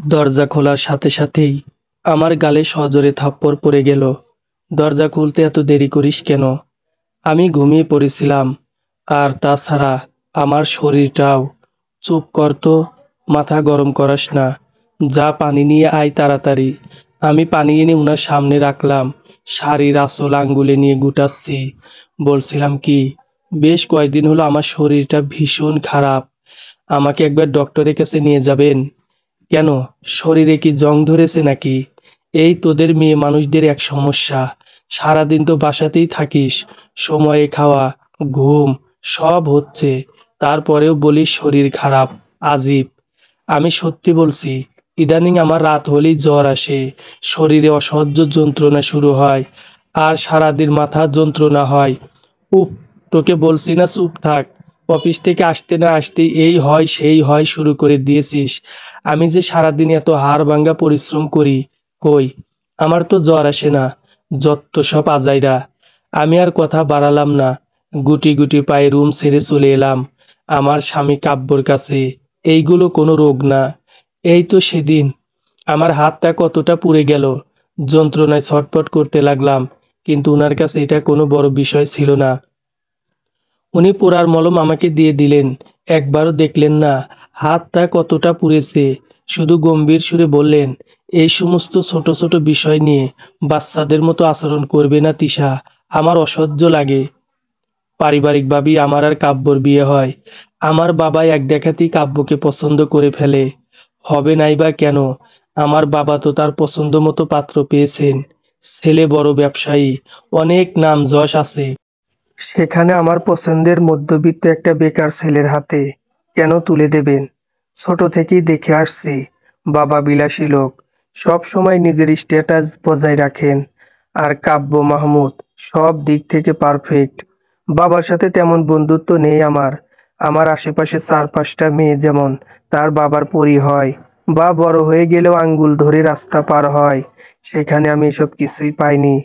দরজা খোলার সাথে সাথেই আমার গালে সজোরে থাপ্পড় পড়ে গেল। দরজা খুলতে এত দেরি করিস কেন? আমি ঘুমিয়ে পড়েছিলাম। আর তাছাড়া আমার শরীরটাও। চুপ কর তো, মাথা গরম করাস না। যা পানি নিয়ে আয় তাড়াতাড়ি। আমি পানি এনে উনার সামনে রাখলাম। শাড়ির আঁচল আঙ্গুলে নিয়ে গুটাচ্ছি। বলছিলাম কি, বেশ কয়েকদিন হলো আমার শরীরটা ভীষণ খারাপ। আমাকে একবার ডক্টরের কাছে নিয়ে যাবেন? কেন, শরীরে কি জং ধরেছে নাকি? এই তোদের মেয়ে মানুষদের এক সমস্যা। সারাদিন তো বাসাতেই থাকিস, সময়ে খাওয়া, ঘুম সব হচ্ছে, তারপরেও বলিস শরীর খারাপ। আজীব। আমি সত্যি বলছি, ইদানিং আমার রাত হলেই জ্বর আসে, শরীরে অসহ্য যন্ত্রণা শুরু হয়, আর সারাদিন মাথার যন্ত্রণা হয়। উফ, তোকে বলছি না চুপ থাক। অফিস থেকে আসতে না আসতেই এই হয় সেই হয় শুরু করে দিয়েছিস। আমি যে সারাদিন এত হাড় ভাঙ্গা পরিশ্রম করি, কই, আমার তো জ্বর আসে না। যত সব আজাইরা। আমি আর কথা বাড়ালাম না। গুটি গুটি পায়ে রুম ছেড়ে চলে এলাম আমার স্বামী কাব্যর কাছে। এইগুলো কোনো রোগ না। এই তো সেদিন আমার হাতটা কতটা পুড়ে গেল, যন্ত্রণায় ছটফট করতে লাগলাম, কিন্তু উনার কাছে এটা কোনো বড় বিষয় ছিল না। উনি পোড়ার মলম আমাকে দিয়ে দিলেন। একবারও দেখলেন না হাতটা কতটা পুড়েছে। শুধু গম্ভীর সুরে বললেন, এই সমস্ত ছোট ছোট বিষয় নিয়ে বাচ্চাদের মতো আচরণ করবে না তিশা, আমার অসহ্য লাগে। পারিবারিকভাবেই আমার আর কাব্যর বিয়ে হয়। আমার বাবা এক দেখাতেই কাব্যকে পছন্দ করে ফেলে। হবে নাই বা কেন? আমার বাবা তো তার পছন্দ মতো পাত্র পেয়েছেন। ছেলে বড় ব্যবসায়ী, অনেক নাম যশ আছে। সেখানে আমার পছন্দের মধ্যবিত্ত একটা বেকার ছেলের হাতে কেন তুলে দেবেন? ছোট থেকেই দেখে আসছি, বাবা বিলাসী লোক, সব সময় নিজের স্ট্যাটাস বজায় রাখেন। আর কাব্য মাহমুদ সব দিক থেকে পারফেক্ট। বাবার সাথে তেমন বন্ধুত্ব নেই আমার। আমার আশেপাশে 4-5টা মেয়ে যেমন তার বাবার পরী হয়, বা বড় হয়ে গেলেও আঙ্গুল ধরে রাস্তা পার হয়, সেখানে আমি এসব কিছুই পাইনি।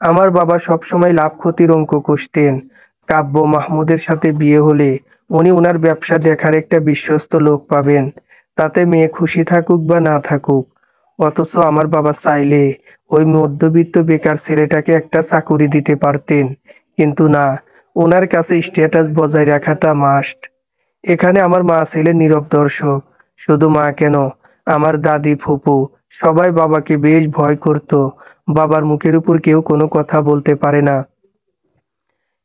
আমার বাবা সবসময় লাভ ক্ষতির অঙ্ক কষতেন। কাব্য মাহমুদের সাথে বিয়ে হলে উনি ওনার ব্যবসা দেখার একটা বিশ্বস্ত লোক পাবেন, তাতে মেয়ে খুশি থাকুক বা না থাকুক। অথচ আমার বাবা চাইলে ওই মধ্যবিত্ত বেকার ছেলেটাকে একটা চাকুরি দিতে পারতেন, কিন্তু না, ওনার কাছে স্ট্যাটাস বজায় রাখাটা মাস্ট। এখানে আমার মা ছিলেন নীরব দর্শক। শুধু মা কেন, আমার দাদি ফুপু সবাই বাবাকে বেশ ভয় করত। বাবার মুখের উপর কেউ কোনো কথা বলতে পারে না।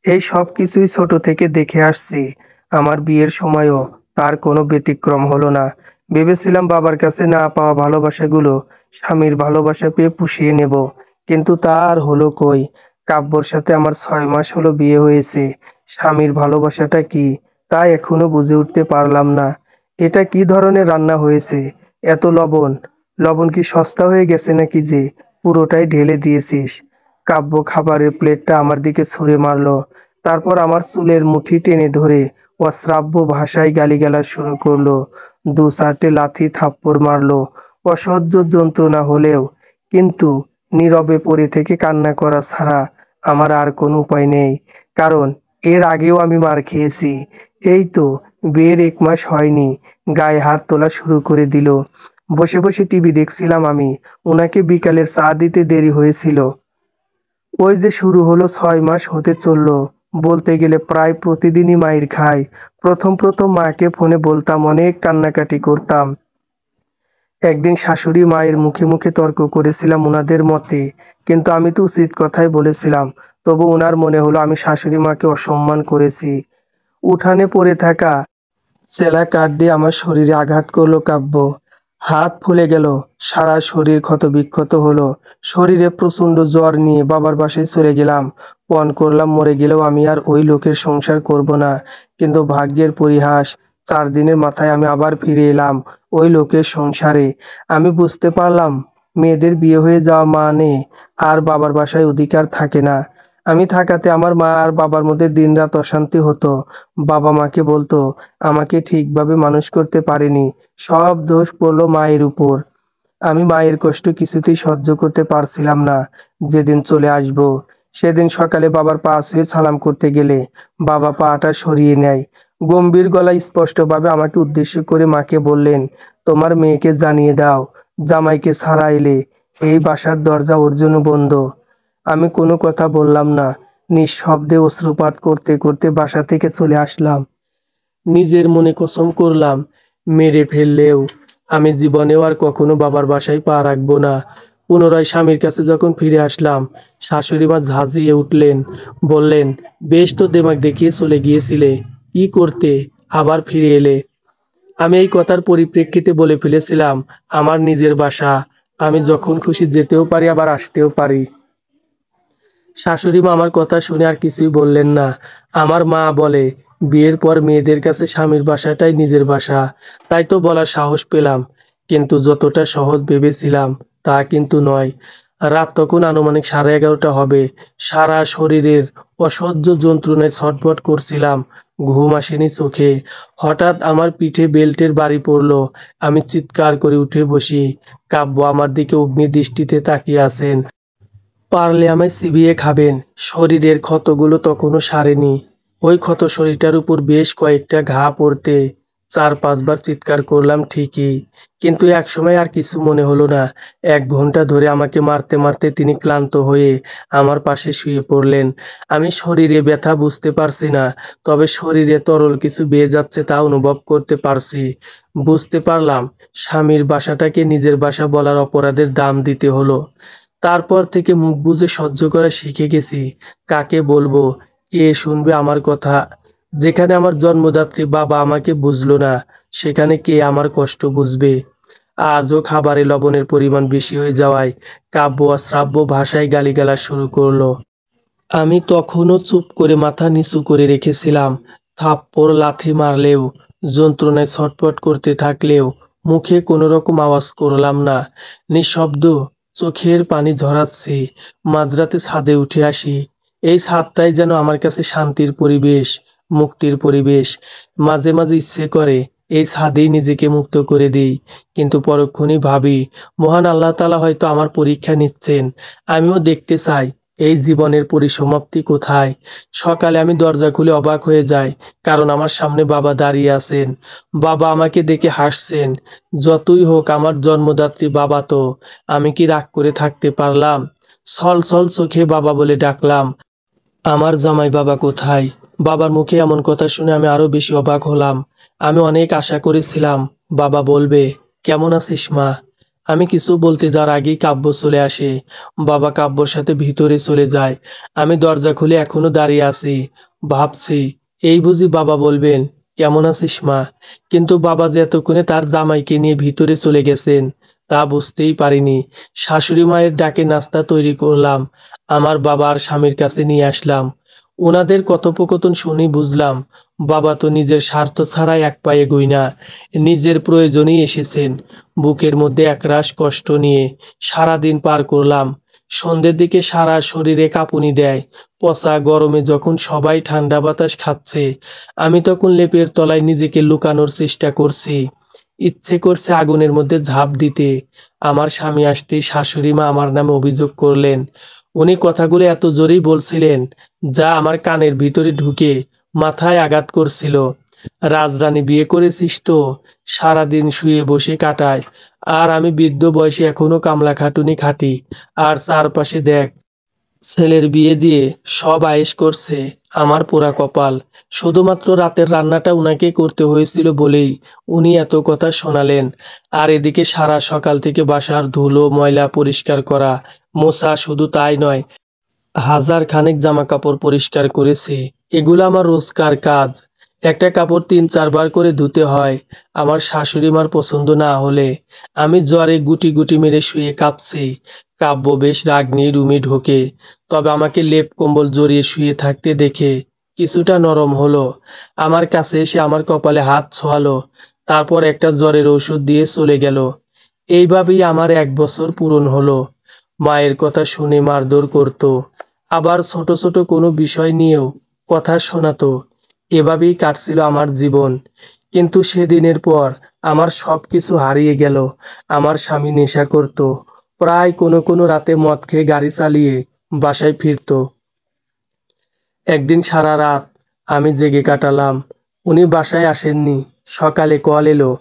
এই সব কিছুই ছোট থেকে দেখে আসছি। আমার বিয়ের সময়ও তার কোনো ব্যতিক্রম হলো না। ভেবেছিলাম বাবার কাছে না পাওয়া ভালোবাসাগুলো স্বামীর ভালোবাসা পেয়ে পুষিয়ে নেব, কিন্তু তা আর হলো কই। কাব্যর সাথে আমার 6 মাস হলো বিয়ে হয়েছে। স্বামীর ভালোবাসাটা কি তা এখনো বুঝে উঠতে পারলাম না। এটা কি ধরনের রান্না হয়েছে? এত লবণ! লবণ কি সস্তা হয়ে গেছে নাকি যে পুরোটাই ঢেলে দিয়েছিস? কাব্য খাবারের প্লেটটা আমার দিকে ছুঁড়ে মারলো। তারপর আমার চুলের মুঠি টেনে ধরে অশ্রাব্য ভাষায় গালিগালাজ শুরু করলো। 2-4টে লাথি থাপ্পড় মারলো। অসহ্য যন্ত্রণা হলেও কিন্তু নীরবে পড়ে থেকে কান্না করা ছাড়া আমার আর কোনো উপায় নেই। কারণ এর আগেও আমি মার খেয়েছি। এই তো বিয়ের 1 মাস হয়নি, গায়ে হাত তোলা শুরু করে দিল। বসে বসে টিভি দেখছিলাম আমি। ওনাকে বিকালের চা দিতে দেরি হয়েছিল। ওই যে শুরু হলো, 6 মাস হতে চললো। বলতে গেলে প্রায় প্রতিদিনই মাইর খাই। প্রথম প্রথম মাকে ফোনে বলতাম, অনেক কান্নাকাটি করতাম। একদিন শাশুড়ি মায়ের মুখে মুখে তর্ক করেছিলাম ওনাদের মতে, কিন্তু আমি তো উচিত কথাই বলেছিলাম। তবু ওনার মনে হলো আমি শাশুড়ি মাকে অসম্মান করেছি। উঠানে পড়ে থাকা চেলা কাঠ দিয়ে আমার শরীরে আঘাত করলো কাব্য। হাত ফুলে গেল, সারা শরীর ক্ষত বিক্ষত হলো। শরীরে প্রচন্ড জ্বর নিয়ে বাবার বাসায় চলে গেলাম। পণ করলাম মরে গেলেও আমি আর ওই লোকের সংসার করব না। কিন্তু ভাগ্যের পরিহাস, 4 দিনের মাথায় আমি আবার ফিরে এলাম ওই লোকের সংসারে। আমি বুঝতে পারলাম মেয়েদের বিয়ে হয়ে যাওয়া মানে আর বাবার বাসায় অধিকার থাকে না। আমি থাকাতে আমার মা আর বাবার মধ্যে দিনরাত অশান্তি হতো। বাবা মাকে বলতো আমাকে ঠিকভাবে মানুষ করতে পারেনি, সব দোষ পড়লো মায়ের উপর। আমি মায়ের কষ্ট কিছুতেই সহ্য করতে পারছিলাম না। যেদিন চলে আসব, সেদিন সকালে বাবার পা ছুঁয়ে সালাম করতে গেলে বাবা পাটা সরিয়ে নেয়। গম্ভীর গলায় স্পষ্টভাবে আমাকে উদ্দেশ্য করে মাকে বললেন, তোমার মেয়েকে জানিয়ে দাও জামাইকে ছাড়াইলে এই বাসার দরজা ওর জন্য বন্ধ। আমি কোনো কথা বললাম না, নিঃশব্দে অশ্রুপাত করতে করতে বাসা থেকে চলে আসলাম। নিজের মনে কসম করলাম, মেরে ফেললেও আমি জীবনেও আর কখনো বাবার বাসায় পা রাখবো না। পুনরায় স্বামীর কাছে যখন ফিরে আসলাম, শাশুড়ি মা ঝাঁঝিয়ে উঠলেন, বললেন, বেশ তো দেমাগ দেখিয়ে চলে গিয়েছিলে, কি করতে আবার ফিরে এলে? আমি এই কথার পরিপ্রেক্ষিতে বলে ফেলেছিলাম, আমার নিজের বাসা, আমি যখন খুশি যেতেও পারি আবার আসতেও পারি। শাশুড়ি মা আমার কথা শুনে আর কিছুই বললেন না। আমার মা বলে, বিয়ের পর মেয়েদের কাছে স্বামীর বাসাটাই নিজের বাসা। তাই তো বলার সাহস পেলাম, কিন্তু যতটা সহজ ভেবেছিলাম তা কিন্তু নয়। রাত তখন আনুমানিক 11:30 হবে। সারা শরীরের অসহ্য যন্ত্রণায় ছটফট করছিলাম, ঘুম আসেনি চোখে। হঠাৎ আমার পিঠে বেল্টের বাড়ি পড়লো। আমি চিৎকার করে উঠে বসি। কাব্য আমার দিকে অগ্নি দৃষ্টিতে তাকিয়ে আছেন। পারলে আমায় চিবিয়ে খাবেন। শরীরের ক্ষতগুলো তখনও সারেনি। ওই ক্ষত শরীরটার উপর বেশ কয়েকটা ঘা পড়তে 4-5 বার চিৎকার করলাম ঠিকই, কিন্তু একসময় আর কিছু মনে হলো না। 1 ঘন্টা ধরে আমাকে মারতে মারতে তিনি ক্লান্ত হয়ে আমার পাশে শুয়ে পড়লেন। আমি শরীরে ব্যথা বুঝতে পারছি না, তবে শরীরে তরল কিছু বেয়ে যাচ্ছে তা অনুভব করতে পারছি। বুঝতে পারলাম, স্বামীর বাসাটাকে নিজের বাসা বলার অপরাধের দাম দিতে হলো। তারপর থেকে মুখ বুজে সহ্য করা শিখে গেছি। কাকে বলবো, কে শুনবে আমার কথা? যেখানে আমার জন্মদাত্রী বাবা আমাকে বুঝলো না, সেখানে কে আমার কষ্ট বুঝবে? আজও খাবারে লবণের পরিমাণ বেশি হয়ে যাওয়ায় কাব্য অশ্রাব্য ভাষায় গালিগালাজ শুরু করলো। আমি তখনও চুপ করে মাথা নিচু করে রেখেছিলাম। থাপ্পড় লাথি মারলেও, যন্ত্রণায় ছটফট করতে থাকলেও মুখে কোনো রকম আওয়াজ করলাম না। নিঃশব্দ, চোখের পানি ঝরাচ্ছি। মাঝরাতে ছাদে উঠে আসি। এই ছাদটাই যেন আমার কাছে শান্তির পরিবেশ, মুক্তির পরিবেশ। মাঝে মাঝে ইচ্ছে করে এই ছাদেই নিজেকে মুক্ত করে দিই, কিন্তু পরক্ষণেই ভাবি, মহান আল্লাহ তাআলা হয়তো আমার পরীক্ষা নিচ্ছেন। আমিও দেখতে চাই এই জীবনের পরিসমাপ্তি কোথায়। সকালে আমি দরজা খুলে অবাক হয়ে যাই, কারণ আমার সামনে বাবা দাঁড়িয়ে আছেন। বাবা আমাকে দেখে হাসছেন। যতই হোক আমার জন্মদাত্রী বাবা তো, আমি কি রাগ করে থাকতে পারলাম? ছল ছল চোখে বাবা বলে ডাকলাম, আমার জামাই বাবা কোথায়? বাবার মুখে এমন কথা শুনে আমি আরো বেশি অবাক হলাম। আমি অনেক আশা করেছিলাম বাবা বলবে, কেমন আছিস মা? আমি কিছু বলতে যাওয়ার আগেই কাব্য চলে আসে। বাবা কাব্যর সাথে ভিতরে চলে যায়। আমি দরজা খুলে এখনো দাঁড়িয়ে আছি, ভাবছি, এই বুঝি বাবা বলবেন, কেমন আছিস মা? কিন্তু বাবা যে এতক্ষণে তার জামাইকে নিয়ে ভিতরে চলে গেছেন তা বুঝতেই পারিনি। শাশুড়ি মায়ের ডাকে নাস্তা তৈরি করলাম, আমার বাবা আর স্বামীর কাছে নিয়ে আসলাম। ওনাদের কথোপকথন শুনি বুঝলাম, বাবা তো নিজের স্বার্থ ছাড়াই এক পায়ে এগোয় না, নিজের প্রয়োজনেই এসেছেন। বুকের মধ্যে একরাশ কষ্ট নিয়ে সারাদিন পার করলাম। সন্ধ্যের দিকে সারা শরীরে কাঁপুনি দেয়। পচা গরমে যখন সবাই ঠান্ডা বাতাস খাচ্ছে, আমি তখন লেপের তলায় নিজেকে লুকানোর চেষ্টা করছি। ইচ্ছে করছে আগুনের মধ্যে ঝাঁপ দিতে। আমার স্বামী আসতেই শাশুড়ি মা আমার নামে অভিযোগ করলেন। উনি কথাগুলো এত জোরেই বলছিলেন, যা আমার কানের ভিতরে ঢুকে মাথায় আঘাত করছিল। রাজরানী বিয়ে করেছিস তো, সারাদিন শুয়ে বসে কাটায়, আর আমি বৃদ্ধ বয়সে এখনো কামলা খাটুনি খাটি। আর চারপাশে দেখ, ছেলের বিয়ে দিয়ে সব আয়েশ করছে, আমার পোড়া কপাল। শুধুমাত্র রাতের রান্নাটা উনাকে করতে হয়েছিল বলেই উনি এত কথা শোনালেন। আর এদিকে সারা সকাল থেকে বাসার ধুলো ময়লা পরিষ্কার করা, মোছা, শুধু তাই নয়, হাজার খানেক জামা কাপড় পরিষ্কার করেছি। এগুলো আমার রোজকার কাজ। একটা কাপড় 3-4 বার করে ধুতে হয়। আমার শাশুড়ি মার পছন্দ না হলে আমি জ্বরে গুটি গুটি মেরে শুয়ে কাঁপছি। কাব্য বেশ রাগ নিয়ে রুমে ঢোকে, তবে আমাকে লেপ কম্বল জড়িয়ে শুয়ে থাকতে দেখে কিছুটা নরম হলো। আমার কাছে এসে আমার কপালে হাত ছোঁয়ালো, তারপর একটা জ্বরের ঔষধ দিয়ে চলে গেল। এইভাবেই আমার 1 বছর পূরণ হলো। মায়ের কথা শুনে মারধর করতো, আবার ছোট ছোট কোনো বিষয় নিয়েও কথা শোনাতো। এভাবেই কাটছিল আমার জীবন। কিন্তু সেদিনের পর আমার সব কিছু হারিয়ে গেল। আমার স্বামী নেশা করত, প্রায় কোনো কোনো রাতে মদ খেয়ে গাড়ি চালিয়ে বাসায় ফিরতো। একদিন সারা রাত আমি জেগে কাটালাম। উনি বাসায় আসেননি। সকালে কল এলো,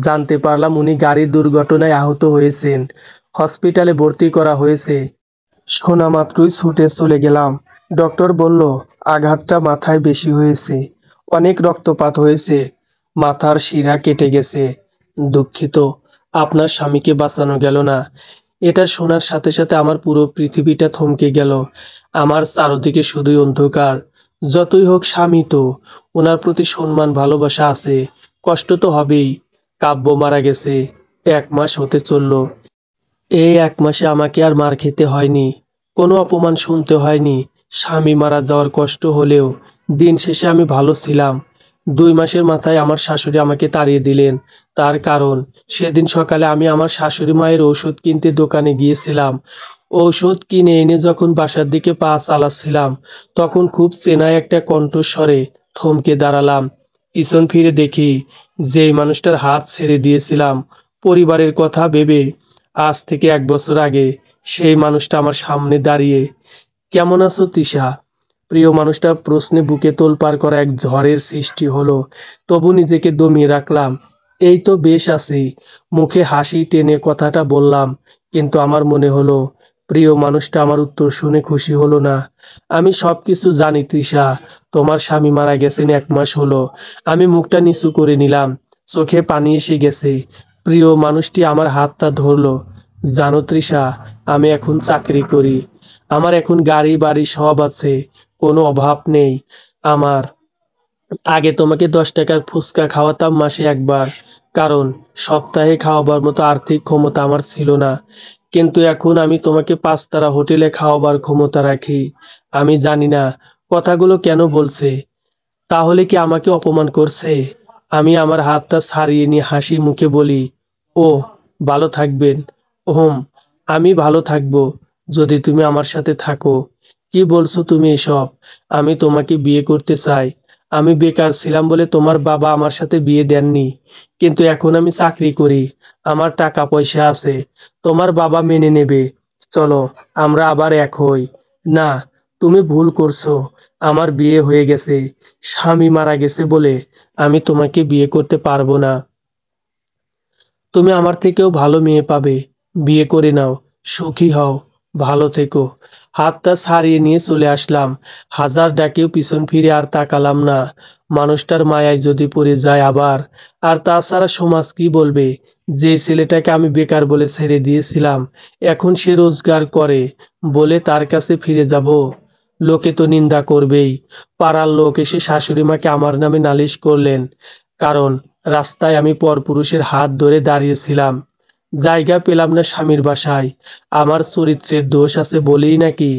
জানতে পারলাম উনি গাড়ির দুর্ঘটনায় আহত হয়েছেন, হসপিটালে ভর্তি করা হয়েছে। শোনা মাত্রই ছুটে চলে গেলাম। ডক্টর বলল আঘাতটা মাথায় বেশি হয়েছে, অনেক রক্তপাত হয়েছে, মাথার শিরা কেটে গেছে। দুঃখিত, আপনার স্বামীকে বাঁচানো গেল না। এটা শোনার সাথে সাথে আমার পুরো পৃথিবীটা থমকে গেল। আমার চারদিকে শুধুই অন্ধকার। যতই হোক স্বামী তো, ওনার প্রতি সম্মান ভালোবাসা আছে, কষ্ট তো হবেই। কাব্য মারা গেছে, 1 মাস হতে চলল। এই 1 মাসে আমাকে আর মার খেতে হয়নি, কোনো অপমান শুনতে হয়নি। স্বামী মারা যাওয়ার কষ্ট হলেও দিন শেষে আমি ভালো ছিলাম। 2 মাসের মাথায় আমার শাশুড়ি আমাকে তাড়িয়ে দিলেন। তার কারণ, সেদিন সকালে আমি আমার শাশুড়ি মায়ের ঔষধ কিনতে দোকানে গিয়েছিলাম। ঔষধ কিনে এনে যখন বাসার দিকে পা চালাচ্ছিলাম, তখন খুব চেনা একটা কণ্ঠস্বরে থমকে দাঁড়ালাম। পিছন ফিরে দেখি, যেই মানুষটার হাত ছেড়ে দিয়েছিলাম পরিবারের কথা ভেবে আজ থেকে 1 বছর আগে, সেই মানুষটা আমার সামনে দাঁড়িয়ে। কেমন আছো তৃষা? প্রিয় মানুষটা প্রশ্নে বুকে তোলপাড় করা এক ঝড়ের সৃষ্টি হলো। তবু নিজেকে দমিয়ে রাখলাম। এই তো বেশ আছি, মুখে হাসি টেনে কথাটা বললাম। কিন্তু আমার মনে হলো প্রিয় মানুষটা আমার উত্তর শুনে খুশি হলো না। আমি সব কিছু জানি তৃষা, তোমার স্বামী মারা গেছেন 1 মাস হলো। আমি মুখটা নিচু করে নিলাম, চোখে পানি এসে গেছে। প্রিয় মানুষটি আমার হাতটা ধরলো। জানো তৃষা, আমি এখন চাকরি করি, আমার এখন গাড়ি বাড়ি সব আছে, কোনো অভাব নেই আমার। আগে তোমাকে 10 টাকার ফুচকা খাওয়াতাম মাসে একবার, কারণ সপ্তাহে খাওয়াবার মতো আর্থিক ক্ষমতা আমার ছিল না। কিন্তু এখন আমি তোমাকে 5 তারা হোটেলে খাওয়াবার ক্ষমতা রাখি। আমি জানি না কথাগুলো কেন বলছে, তাহলে কি আমাকে অপমান করছে? আমি আমার হাতটা ছাড়িয়ে নিয়ে হাসি মুখে বলি, ও ভালো থাকবেন। ওহম, আমি ভালো থাকবো যদি তুমি আমার সাথে থাকো। কি বলছো তুমি এসব? আমি তোমাকে বিয়ে করতে চাই। আমি বেকার ছিলাম বলে তোমার বাবা আমার সাথে বিয়ে দেননি, কিন্তু এখন আমি চাকরি করি, আমার টাকা পয়সা আছে, তোমার বাবা মেনে নেবে। চলো আমরা আবার এক হই। না, তুমি ভুল করছো। আমার বিয়ে হয়ে গেছে, স্বামী মারা গেছে বলে আমি তোমাকে বিয়ে করতে পারবো না। তুমি আমার থেকেও ভালো মেয়ে পাবে, বিয়ে করে নাও, সুখী হও, ভালো থেকো। হাতটা ছাড়িয়ে নিয়ে চলে আসলাম। হাজার ডাকেও পিছন ফিরে আর তাকালাম না। মানুষটার মায়ায় যদি পড়ে যায় আবার। আর তাছাড়া সমাজ কি বলবে? যে ছেলেটাকে আমি বেকার বলে ছেড়ে দিয়েছিলাম, এখন সে রোজগার করে বলে তার কাছে ফিরে যাব? লোকে তো নিন্দা করবেই। পাড়ার লোক এসে শাশুড়ি মাকে আমার নামে নালিশ করলেন, কারণ রাস্তায় আমি পরপুরুষের হাত ধরে দাঁড়িয়েছিলাম। জায়গা পেলাম না স্বামীর বাসায়। আমার চরিত্রের দোষ আছে বলেই নাকি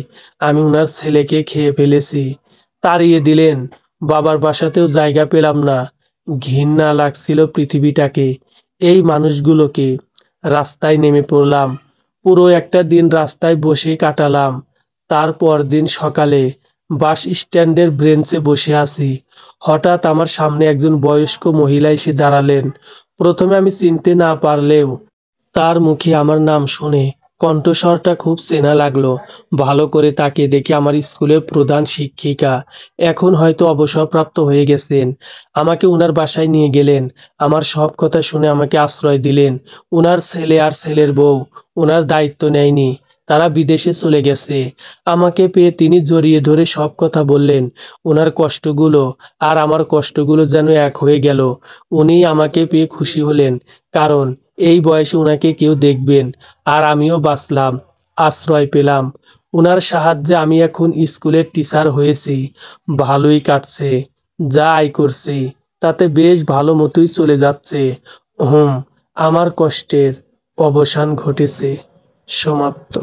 আমি উনার ছেলেকে খেয়ে ফেলেছি। তাড়িয়ে দিলেন, বাবার বাসাতেও জায়গা পেলাম না। ঘৃণা লাগছিল পৃথিবীটাকে, এই মানুষগুলোকে। রাস্তায় নেমে পড়লাম। পুরো একটা দিন রাস্তায় বসে কাটালাম। তারপর দিন সকালে বাস স্ট্যান্ডের ব্রেঞ্চে বসে আছি। হঠাৎ আমার সামনে একজন বয়স্ক মহিলা এসে দাঁড়ালেন। প্রথমে আমি চিনতে না পারলেও তার মুখে আমার নাম শুনে কণ্ঠস্বরটা খুব চেনা লাগলো। ভালো করে তাকে দেখে আমার স্কুলের প্রধান শিক্ষিকা, এখন হয়তো অবসরপ্রাপ্ত হয়ে গেছেন। আমাকে উনার বাসায় নিয়ে গেলেন। আমার সব কথা শুনে আমাকে আশ্রয় দিলেন। উনার ছেলে আর ছেলের বউ উনার দায়িত্ব নেয়নি, তারা বিদেশে চলে গেছে। আমাকে পেয়ে তিনি জড়িয়ে ধরে সব কথা বললেন। ওনার কষ্টগুলো আর আমার কষ্টগুলো যেন এক হয়ে গেল। উনি আমাকে পেয়ে খুশি হলেন, কারণ এই বয়সে উনাকে কেউ দেখবেন। আর আমিও বাঁচলাম, আশ্রয় পেলাম। উনার সাহায্যে আমি এখন স্কুলের টিচার হয়েছি। ভালোই কাটছে, যা আয় করছি তাতে বেশ ভালো মতোই চলে যাচ্ছে। হুম, আমার কষ্টের অবসান ঘটেছে। সমাপ্ত।